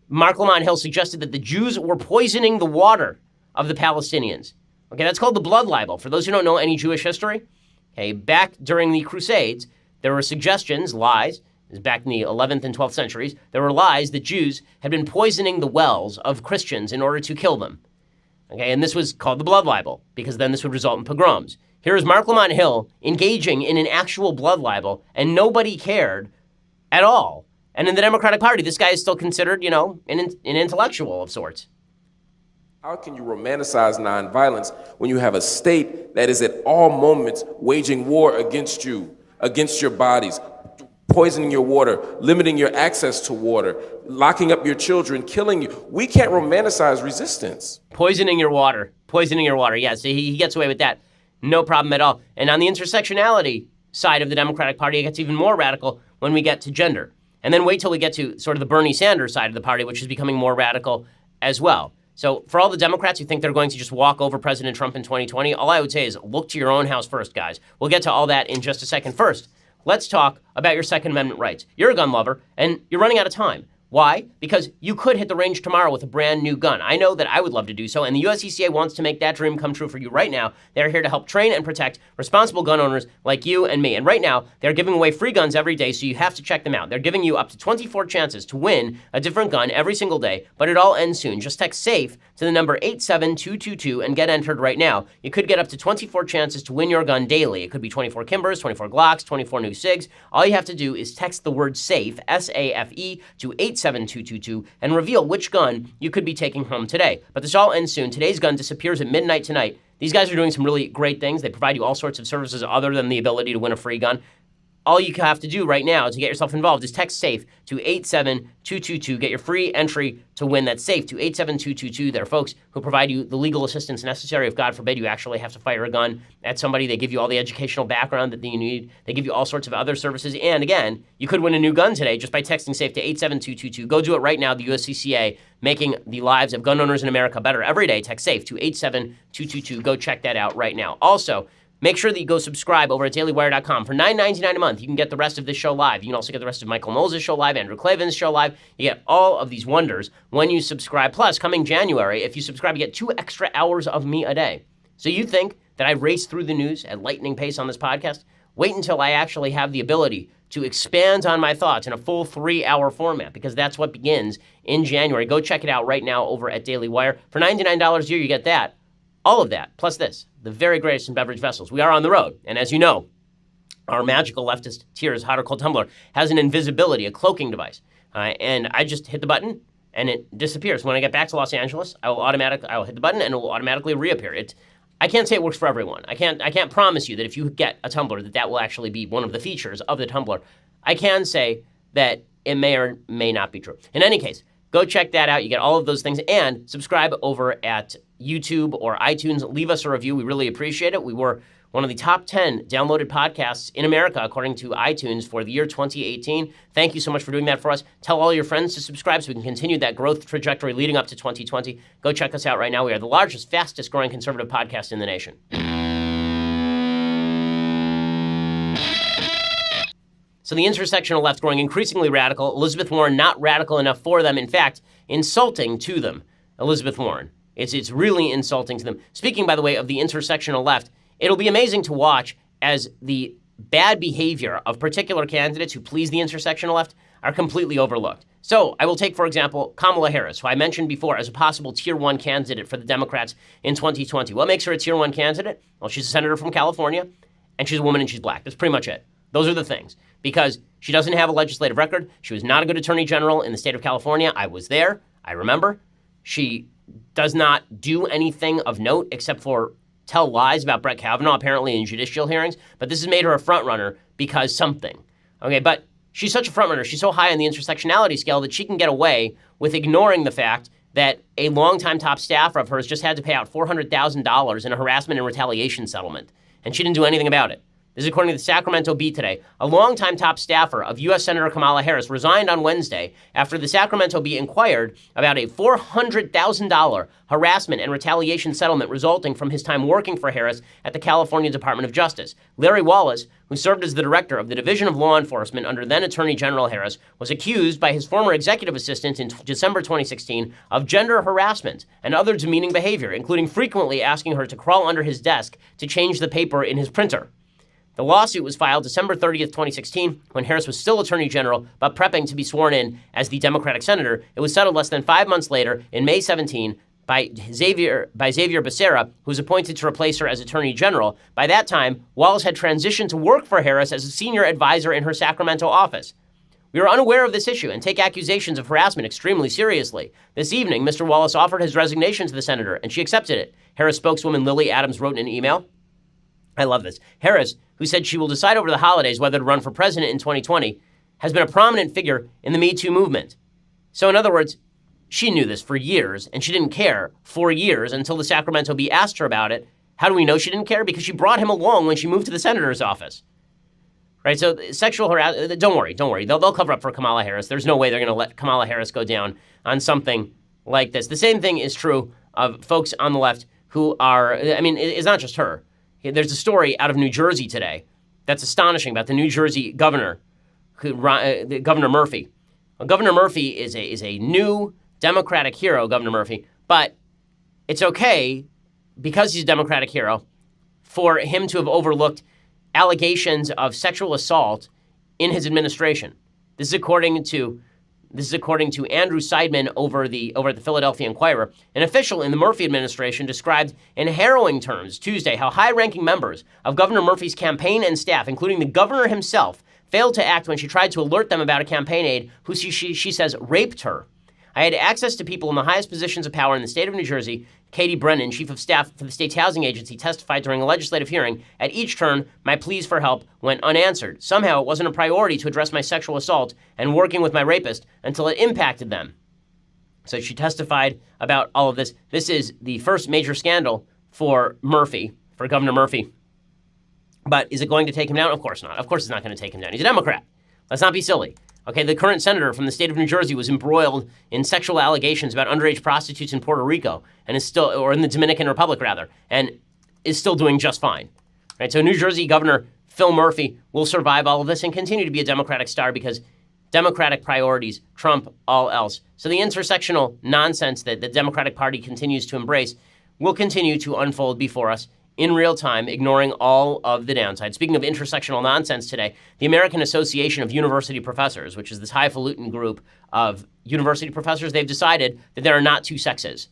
Mark Lamont Hill suggested that the Jews were poisoning the water of the Palestinians. Okay, that's called the blood libel. For those who don't know any Jewish history, okay, back during the Crusades, there were suggestions, lies, back in the 11th and 12th centuries, there were lies that Jews had been poisoning the wells of Christians in order to kill them. Okay, and this was called the blood libel, because then this would result in pogroms. Here is Mark Lamont Hill engaging in an actual blood libel, and nobody cared at all. And in the Democratic Party, this guy is still considered, an intellectual of sorts. How can you romanticize nonviolence when you have a state that is at all moments waging war against you, against your bodies, poisoning your water, limiting your access to water, locking up your children, killing you? We can't romanticize resistance. Poisoning your water. Yes, he gets away with that. No problem at all. And on the intersectionality side of the Democratic Party, it gets even more radical when we get to gender. And then wait till we get to sort of the Bernie Sanders side of the party, which is becoming more radical as well. So for all the Democrats who think they're going to just walk over President Trump in 2020, all I would say is look to your own house first, guys. We'll get to all that in just a second. First, let's talk about your Second Amendment rights. You're a gun lover, and you're running out of time. Why? Because you could hit the range tomorrow with a brand new gun. I know that I would love to do so, and the USCCA wants to make that dream come true for you right now. They're here to help train and protect responsible gun owners like you and me. And right now, they're giving away free guns every day, so you have to check them out. They're giving you up to 24 chances to win a different gun every single day, but it all ends soon. Just text SAFE to the number 87222 and get entered right now. You could get up to 24 chances to win your gun daily. It could be 24 Kimbers, 24 Glocks, 24 new SIGs. All you have to do is text the word SAFE, S-A-F-E, to 87222 and reveal which gun you could be taking home today. But this all ends soon. Today's gun disappears at midnight tonight. These guys are doing some really great things. They provide you all sorts of services other than the ability to win a free gun. All you have to do right now to get yourself involved is text SAFE to 87222. Get your free entry to win. That's SAFE to 87222. There are folks who provide you the legal assistance necessary if, God forbid, you actually have to fire a gun at somebody. They give you all the educational background that you need. They give you all sorts of other services. And again, you could win a new gun today just by texting SAFE to 87222. Go do it right now. The USCCA making the lives of gun owners in America better every day. Text SAFE to 87222. Go check that out right now. Also, make sure that you go subscribe over at dailywire.com. For $9.99 a month, you can get the rest of this show live. You can also get the rest of Michael Knowles' show live, Andrew Klavan's show live. You get all of these wonders when you subscribe. Plus, coming January, if you subscribe, you get 2 extra hours of me a day. So you think that I race through the news at lightning pace on this podcast? Wait until I actually have the ability to expand on my thoughts in a full 3-hour format, because that's what begins in January. Go check it out right now over at Daily Wire. For $99 a year, you get that. All of that, plus this, the very greatest in beverage vessels. We are on the road, and as you know, our magical leftist Tears hot or cold tumbler has an invisibility, a cloaking device, and I just hit the button, and it disappears. When I get back to Los Angeles, I will hit the button, and it will automatically reappear. I can't say it works for everyone. I can't promise you that if you get a tumbler that will actually be one of the features of the tumbler. I can say that it may or may not be true. In any case, go check that out. You get all of those things, and subscribe over at YouTube or iTunes. Leave us a review. We really appreciate it. We were one of the top 10 downloaded podcasts in America, according to iTunes, for the year 2018. Thank you so much for doing that for us. Tell all your friends to subscribe so we can continue that growth trajectory leading up to 2020. Go check us out right now. We are the largest, fastest growing conservative podcast in the nation. So the intersectional left growing increasingly radical. Elizabeth Warren not radical enough for them. In fact, insulting to them. Elizabeth Warren. It's really insulting to them. Speaking, by the way, of the intersectional left, it'll be amazing to watch as the bad behavior of particular candidates who please the intersectional left are completely overlooked. So I will take, for example, Kamala Harris, who I mentioned before as a possible Tier 1 candidate for the Democrats in 2020. What makes her a Tier 1 candidate? Well, she's a senator from California, and she's a woman and she's black. That's pretty much it. Those are the things. Because she doesn't have a legislative record. She was not a good attorney general in the state of California. I was there. I remember. She does not do anything of note except for tell lies about Brett Kavanaugh, apparently in judicial hearings. But this has made her a front runner because something. Okay, but she's such a front runner. She's so high on the intersectionality scale that she can get away with ignoring the fact that a longtime top staffer of hers just had to pay out $400,000 in a harassment and retaliation settlement. And she didn't do anything about it. This is according to the Sacramento Bee today. A longtime top staffer of U.S. Senator Kamala Harris resigned on Wednesday after the Sacramento Bee inquired about a $400,000 harassment and retaliation settlement resulting from his time working for Harris at the California Department of Justice. Larry Wallace, who served as the director of the Division of Law Enforcement under then Attorney General Harris, was accused by his former executive assistant in December 2016 of gender harassment and other demeaning behavior, including frequently asking her to crawl under his desk to change the paper in his printer. The lawsuit was filed December 30th, 2016, when Harris was still Attorney General, but prepping to be sworn in as the Democratic senator. It was settled less than 5 months later, in May 17, by Xavier Becerra, who was appointed to replace her as Attorney General. By that time, Wallace had transitioned to work for Harris as a senior advisor in her Sacramento office. We were unaware of this issue and take accusations of harassment extremely seriously. This evening, Mr. Wallace offered his resignation to the senator, and she accepted it. Harris spokeswoman Lily Adams wrote in an email. I love this. Harris, who said she will decide over the holidays whether to run for president in 2020, has been a prominent figure in the Me Too movement. So in other words, she knew this for years, and she didn't care for years until the Sacramento Bee asked her about it. How do we know she didn't care? Because she brought him along when she moved to the senator's office. Right, so sexual harassment, don't worry. They'll cover up for Kamala Harris. There's no way they're going to let Kamala Harris go down on something like this. The same thing is true of folks on the left who are, it's not just her. There's a story out of New Jersey today that's astonishing about the New Jersey governor, Governor Murphy. Well, Governor Murphy is a new Democratic hero, Governor Murphy, but it's okay, because he's a Democratic hero, for him to have overlooked allegations of sexual assault in his administration. This is according to Andrew Seidman over at the Philadelphia Inquirer. An official in the Murphy administration described in harrowing terms Tuesday how high-ranking members of Governor Murphy's campaign and staff, including the governor himself, failed to act when she tried to alert them about a campaign aide who she says raped her. I had access to people in the highest positions of power in the state of New Jersey. Katie Brennan, chief of staff for the state's housing agency, testified during a legislative hearing. At each turn, my pleas for help went unanswered. Somehow, it wasn't a priority to address my sexual assault and working with my rapist until it impacted them. So she testified about all of this. This is the first major scandal for Governor Murphy. But is it going to take him down? Of course not. Of course it's not going to take him down. He's a Democrat. Let's not be silly. Okay, the current senator from the state of New Jersey was embroiled in sexual allegations about underage prostitutes in Puerto Rico and is still, or in the Dominican Republic rather, and is still doing just fine. Right, so New Jersey Governor Phil Murphy will survive all of this and continue to be a Democratic star because Democratic priorities trump all else. So the intersectional nonsense that the Democratic Party continues to embrace will continue to unfold before us in real time, ignoring all of the downsides. Speaking of intersectional nonsense today, the American Association of University Professors, which is this highfalutin group of university professors, they've decided that there are not two sexes.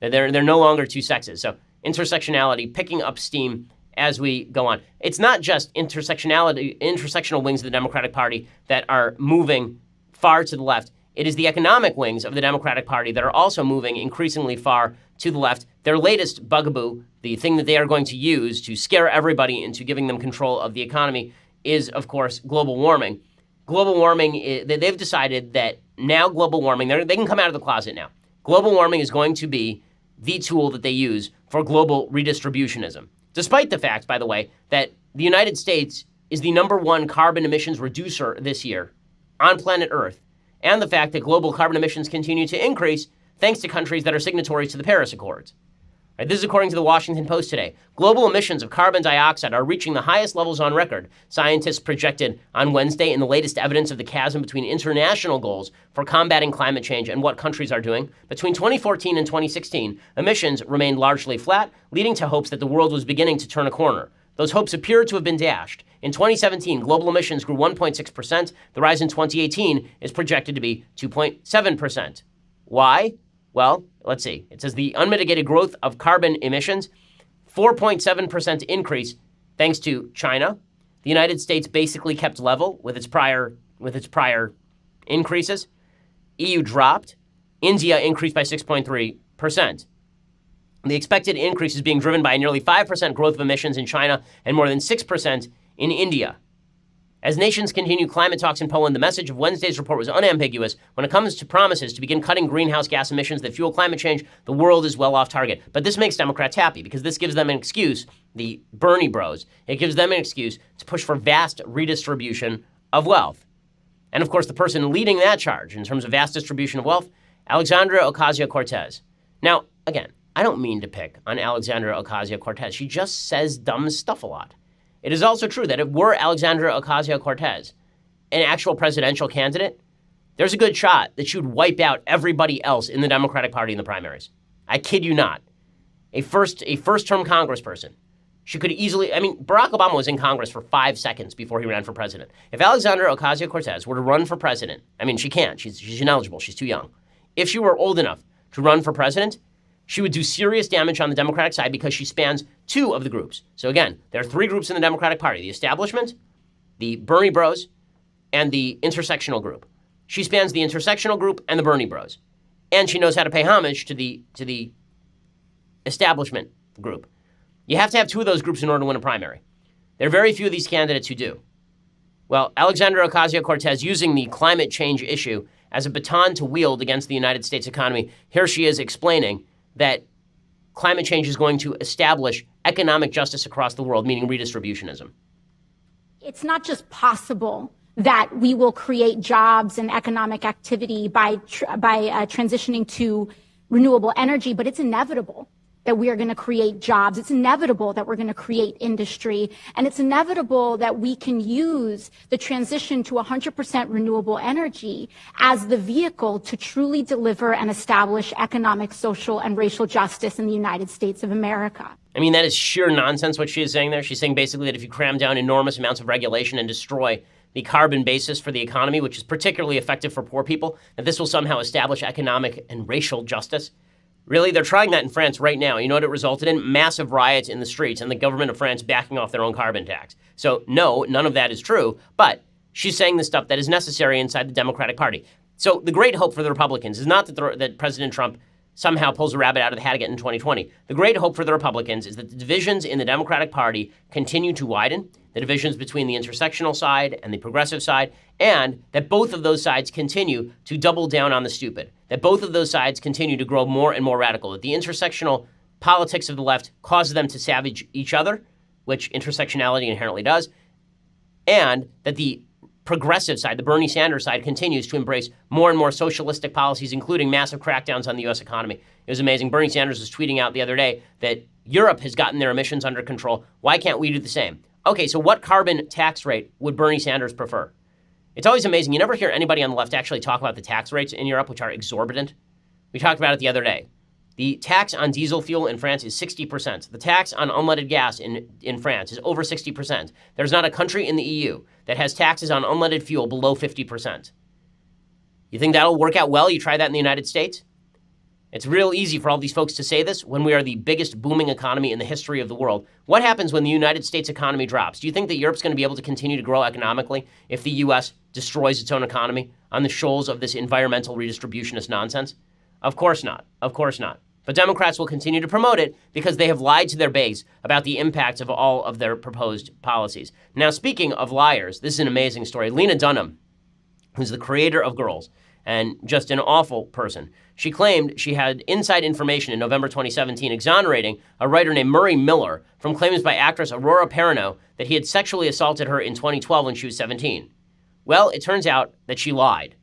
They're no longer two sexes. So intersectionality picking up steam as we go on. It's not just intersectional wings of the Democratic Party that are moving far to the left. It is the economic wings of the Democratic Party that are also moving increasingly far to the left. Their latest bugaboo, the thing that they are going to use to scare everybody into giving them control of the economy, is, of course, global warming. Global warming, they've decided that now global warming, they can come out of the closet now. Global warming is going to be the tool that they use for global redistributionism. Despite the fact, by the way, that the United States is the #1 carbon emissions reducer this year on planet Earth, and the fact that global carbon emissions continue to increase thanks to countries that are signatories to the Paris Accords. Right, this is according to the Washington Post today. Global emissions of carbon dioxide are reaching the highest levels on record, scientists projected on Wednesday in the latest evidence of the chasm between international goals for combating climate change and what countries are doing. Between 2014 and 2016, emissions remained largely flat, leading to hopes that the world was beginning to turn a corner. Those hopes appear to have been dashed. In 2017, global emissions grew 1.6%. The rise in 2018 is projected to be 2.7%. Why? Well, let's see. It says the unmitigated growth of carbon emissions, 4.7% increase thanks to China. The United States basically kept level with its prior increases. EU dropped. India increased by 6.3%. The expected increase is being driven by a nearly 5% growth of emissions in China and more than 6% in India. As nations continue climate talks in Poland, the message of Wednesday's report was unambiguous. When it comes to promises to begin cutting greenhouse gas emissions that fuel climate change, the world is well off target. But this makes Democrats happy because this gives them an excuse, the Bernie bros, it gives them an excuse to push for vast redistribution of wealth. And of course, the person leading that charge in terms of vast distribution of wealth, Alexandria Ocasio-Cortez. Now, again, I don't mean to pick on Alexandria Ocasio-Cortez. She just says dumb stuff a lot. It is also true that if were Alexandria Ocasio-Cortez an actual presidential candidate, there's a good shot that she would wipe out everybody else in the Democratic Party in the primaries. I kid you not. A first-term congressperson. She could easily, I mean, Barack Obama was in Congress for 5 seconds before he ran for president. If Alexandria Ocasio-Cortez were to run for president, I mean, she can't. She's ineligible. She's too young. If she were old enough to run for president, she would do serious damage on the Democratic side because she spans two of the groups. So again, there are three groups in the Democratic Party: the establishment, the Bernie bros, and the intersectional group. She spans the intersectional group and the Bernie bros. And she knows how to pay homage to the establishment group. You have to have two of those groups in order to win a primary. There are very few of these candidates who do. Well, Alexandria Ocasio-Cortez, using the climate change issue as a baton to wield against the United States economy, here she is explaining that climate change is going to establish economic justice across the world, meaning redistributionism. It's not just possible that we will create jobs and economic activity by transitioning to renewable energy, but it's inevitable that we are going to create jobs. It's inevitable that we're going to create industry. And it's inevitable that we can use the transition to 100% renewable energy as the vehicle to truly deliver and establish economic, social, and racial justice in the United States of America. I mean, that is sheer nonsense what she is saying there. She's saying basically that if you cram down enormous amounts of regulation and destroy the carbon basis for the economy, which is particularly effective for poor people, that this will somehow establish economic and racial justice. Really, they're trying that in France right now. You know what it resulted in? Massive riots in the streets and the government of France backing off their own carbon tax. So no, none of that is true, but she's saying the stuff that is necessary inside the Democratic Party. So the great hope for the Republicans is not that President Trump somehow pulls a rabbit out of the hat again in 2020. The great hope for the Republicans is that the divisions in the Democratic Party continue to widen, the divisions between the intersectional side and the progressive side, and that both of those sides continue to double down on the stupid, that both of those sides continue to grow more and more radical, that the intersectional politics of the left causes them to savage each other, which intersectionality inherently does, and that the progressive side, the Bernie Sanders side, continues to embrace more and more socialistic policies, including massive crackdowns on the U.S. economy. It was amazing. Bernie Sanders was tweeting out the other day that Europe has gotten their emissions under control. Why can't we do the same? Okay, so what carbon tax rate would Bernie Sanders prefer? It's always amazing. You never hear anybody on the left actually talk about the tax rates in Europe, which are exorbitant. We talked about it the other day. The tax on diesel fuel in France is 60%. The tax on unleaded gas in France is over 60%. There's not a country in the EU that has taxes on unleaded fuel below 50%. You think that'll work out well? You try that in the United States? It's real easy for all these folks to say this when we are the biggest booming economy in the history of the world. What happens when the United States economy drops? Do you think that Europe's going to be able to continue to grow economically if the U.S. destroys its own economy on the shoals of this environmental redistributionist nonsense? Of course not. Of course not. But Democrats will continue to promote it because they have lied to their base about the impacts of all of their proposed policies. Now, speaking of liars, this is an amazing story. Lena Dunham, who's the creator of Girls and just an awful person, she claimed she had inside information in November 2017 exonerating a writer named Murray Miller from claims by actress Aurora Perrineau that he had sexually assaulted her in 2012 when she was 17. Well, it turns out that she lied.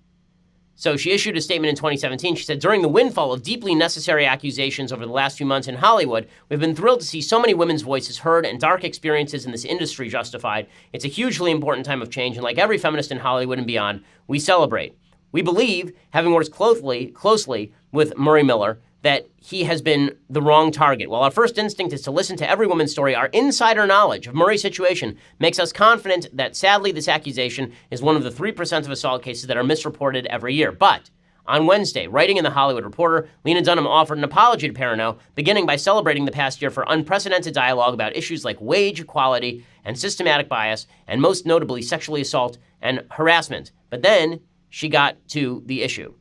So she issued a statement in 2017. She said, during the windfall of deeply necessary accusations over the last few months in Hollywood, we've been thrilled to see so many women's voices heard and dark experiences in this industry justified. It's a hugely important time of change, and like every feminist in Hollywood and beyond, we celebrate. We believe, having worked closely with Murray Miller, that he has been the wrong target. While our first instinct is to listen to every woman's story, our insider knowledge of Murray's situation makes us confident that, sadly, this accusation is one of the 3% of assault cases that are misreported every year. But on Wednesday, writing in The Hollywood Reporter, Lena Dunham offered an apology to Perrineau, beginning by celebrating the past year for unprecedented dialogue about issues like wage equality and systematic bias, and most notably sexually assault and harassment. But then she got to the issue.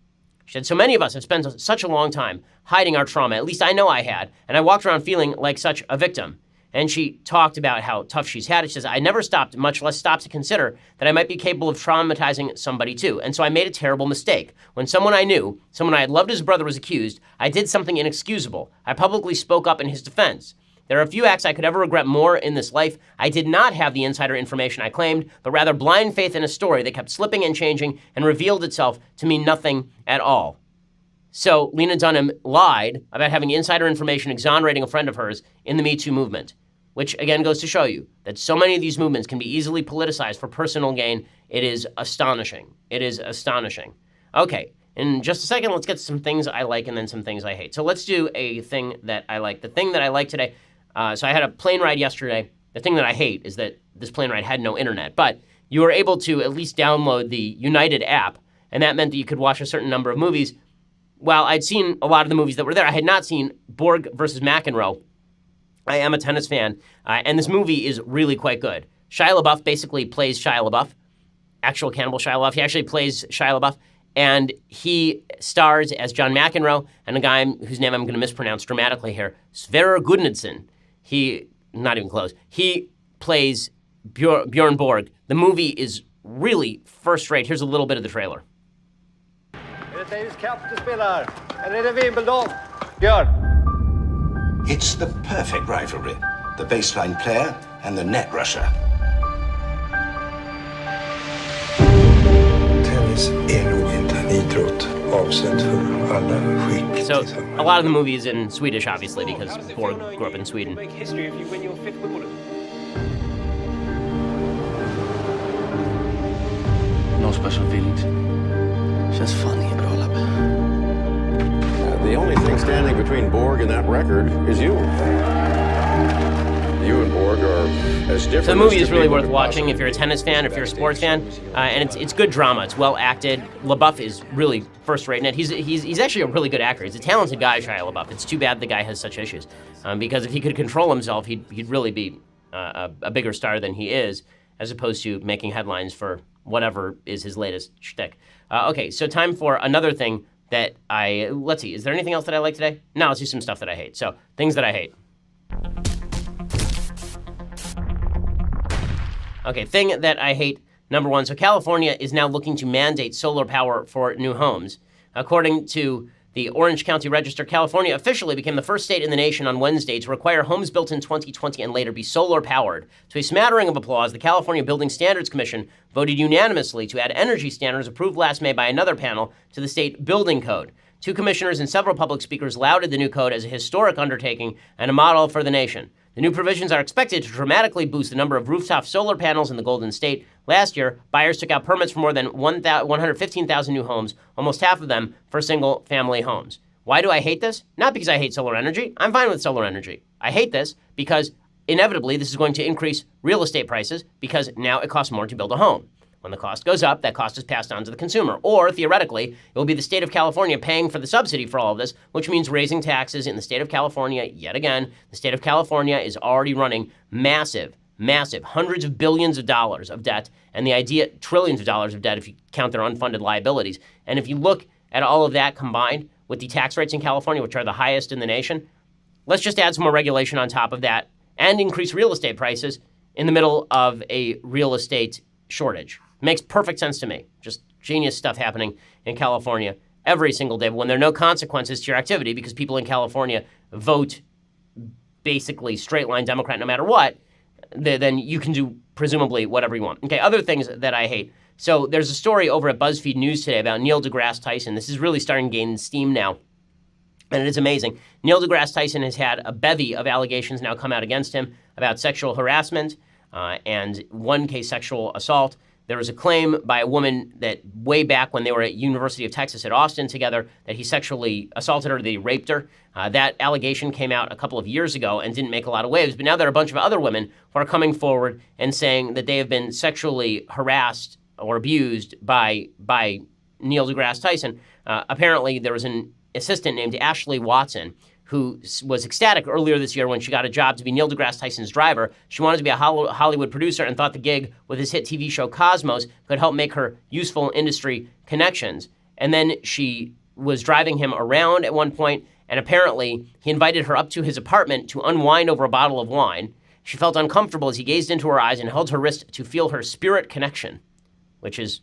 She said, so many of us have spent such a long time hiding our trauma. At least I know I had. And I walked around feeling like such a victim. And she talked about how tough she's had it. She says, I never stopped, much less stopped to consider that I might be capable of traumatizing somebody too. And so I made a terrible mistake. When someone I knew, someone I had loved as a brother, was accused, I did something inexcusable. I publicly spoke up in his defense. There are a few acts I could ever regret more in this life. I did not have the insider information I claimed, but rather blind faith in a story that kept slipping and changing and revealed itself to mean nothing at all. So Lena Dunham lied about having insider information exonerating a friend of hers in the Me Too movement, which again goes to show you that so many of these movements can be easily politicized for personal gain. It is astonishing. It is astonishing. Okay, in just a second, let's get some things I like and then some things I hate. So let's do a thing that I like. The thing that I like today, So I had a plane ride yesterday. The thing that I hate is that this plane ride had no internet, but you were able to at least download the United app, and that meant that you could watch a certain number of movies. While I'd seen a lot of the movies that were there, I had not seen Borg versus McEnroe. I am a tennis fan, and this movie is really quite good. Shia LaBeouf basically plays Shia LaBeouf, actual cannibal Shia LaBeouf. He actually plays Shia LaBeouf, and he stars as John McEnroe and a guy whose name I'm going to mispronounce dramatically here, Sverre Gudnason. Not even close. He plays Bjorn Borg. The movie is really first rate. Here's a little bit of the trailer. It's the perfect rivalry. The baseline player and the net rusher. Tennis är nog inte en idrott avsedd för alla skick. So a lot of the movie is in Swedish, obviously, because Borg grew up in Sweden. No special feelings. Just funny, bro. The only thing standing between Borg and that record is you. You and Borg are as different. So the movie is really worth watching if you're a tennis fan, if you're a sports fan, and it's good drama. It's well acted. LaBeouf is really first rate in it. He's actually a really good actor. He's a talented guy, Shia LaBeouf. It's too bad the guy has such issues, because if he could control himself, he'd really be a bigger star than he is, as opposed to making headlines for whatever is his latest shtick. Okay, so time for another thing that let's see, is there anything else that I like today? No, let's do some stuff that I hate. So, things that I hate. Okay, thing that I hate, number one. So California is now looking to mandate solar power for new homes. According to the Orange County Register, California officially became the first state in the nation on Wednesday to require homes built in 2020 and later be solar powered. To a smattering of applause, the California Building Standards Commission voted unanimously to add energy standards approved last May by another panel to the state building code. Two commissioners and several public speakers lauded the new code as a historic undertaking and a model for the nation. The new provisions are expected to dramatically boost the number of rooftop solar panels in the Golden State. Last year, buyers took out permits for more than 115,000 new homes, almost half of them for single-family homes. Why do I hate this? Not because I hate solar energy. I'm fine with solar energy. I hate this because inevitably this is going to increase real estate prices because now it costs more to build a home. When the cost goes up, that cost is passed on to the consumer. Or, theoretically, it will be the state of California paying for the subsidy for all of this, which means raising taxes in the state of California yet again. The state of California is already running massive, hundreds of billions of dollars of debt, and the idea, trillions of dollars of debt if you count their unfunded liabilities. And if you look at all of that combined with the tax rates in California, which are the highest in the nation, let's just add some more regulation on top of that and increase real estate prices in the middle of a real estate shortage. Makes perfect sense to me. Just genius stuff happening in California every single day. But when there are no consequences to your activity because people in California vote basically straight line Democrat no matter what, then you can do presumably whatever you want. Okay, other things that I hate. So there's a story over at BuzzFeed News today about Neil deGrasse Tyson. This is really starting to gain steam now. And it is amazing. Neil deGrasse Tyson has had a bevy of allegations now come out against him about sexual harassment and one case sexual assault. There was a claim by a woman that way back when they were at University of Texas at Austin together that he sexually assaulted her, that he raped her. That allegation came out a couple of years ago and didn't make a lot of waves. But now there are a bunch of other women who are coming forward and saying that they have been sexually harassed or abused by Neil deGrasse Tyson. Apparently, there was an assistant named Ashley Watson who was ecstatic earlier this year when she got a job to be Neil deGrasse Tyson's driver. She wanted to be a Hollywood producer and thought the gig with his hit TV show Cosmos could help make her useful industry connections. And then she was driving him around at one point, and apparently he invited her up to his apartment to unwind over a bottle of wine. She felt uncomfortable as he gazed into her eyes and held her wrist to feel her spirit connection, which is,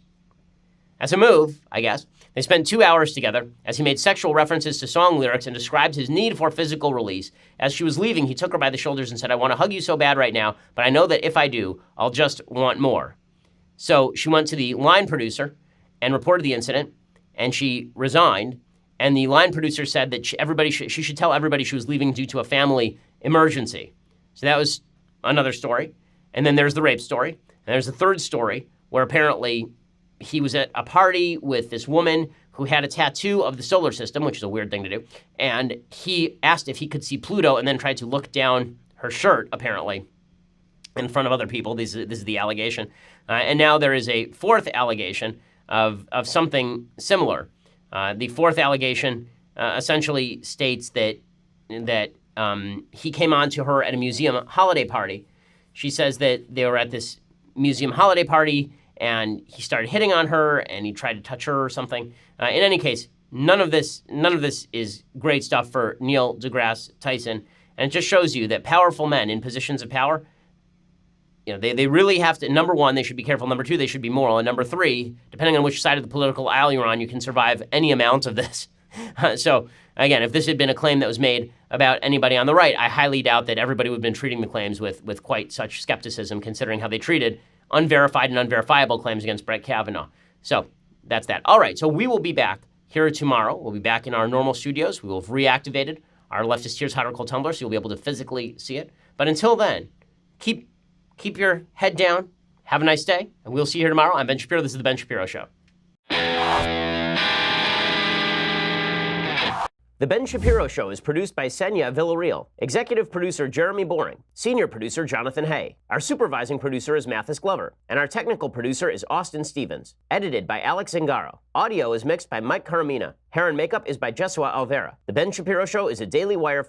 as a move, I guess. They spent 2 hours together as he made sexual references to song lyrics and described his need for physical release. As she was leaving, he took her by the shoulders and said, "I want to hug you so bad right now, but I know that if I do, I'll just want more." So she went to the line producer and reported the incident, and she resigned. And the line producer said that she should tell everybody she was leaving due to a family emergency. So that was another story. And then there's the rape story. And there's a third story where apparently he was at a party with this woman who had a tattoo of the solar system, which is a weird thing to do. And he asked if he could see Pluto and then tried to look down her shirt, apparently, in front of other people. This is the allegation. And now there is a fourth allegation of something similar. The fourth allegation essentially states that he came on to her at a museum holiday party. She says that they were at this museum holiday party and he started hitting on her and he tried to touch her or something. In any case, none of this is great stuff for Neil deGrasse Tyson. And it just shows you that powerful men in positions of power, they really have to, number one, they should be careful. Number two, they should be moral. And number three, depending on which side of the political aisle you're on, you can survive any amount of this. So, again, if this had been a claim that was made about anybody on the right, I highly doubt that everybody would have been treating the claims with quite such skepticism, considering how they treated unverified and unverifiable claims against Brett Kavanaugh. So that's that. All right, so we will be back here tomorrow. We'll be back in our normal studios. We will have reactivated our Leftist Tears Hot or Cold Tumbler, so you'll be able to physically see it. But until then, keep your head down. Have a nice day, and we'll see you here tomorrow. I'm Ben Shapiro. This is The Ben Shapiro Show. The Ben Shapiro Show is produced by Senya Villarreal, executive producer Jeremy Boring, senior producer Jonathan Hay. Our supervising producer is Mathis Glover, and our technical producer is Austin Stevens. Edited by Alex Zingaro. Audio is mixed by Mike Caramina. Hair and makeup is by Jesua Alvera. The Ben Shapiro Show is a Daily Wire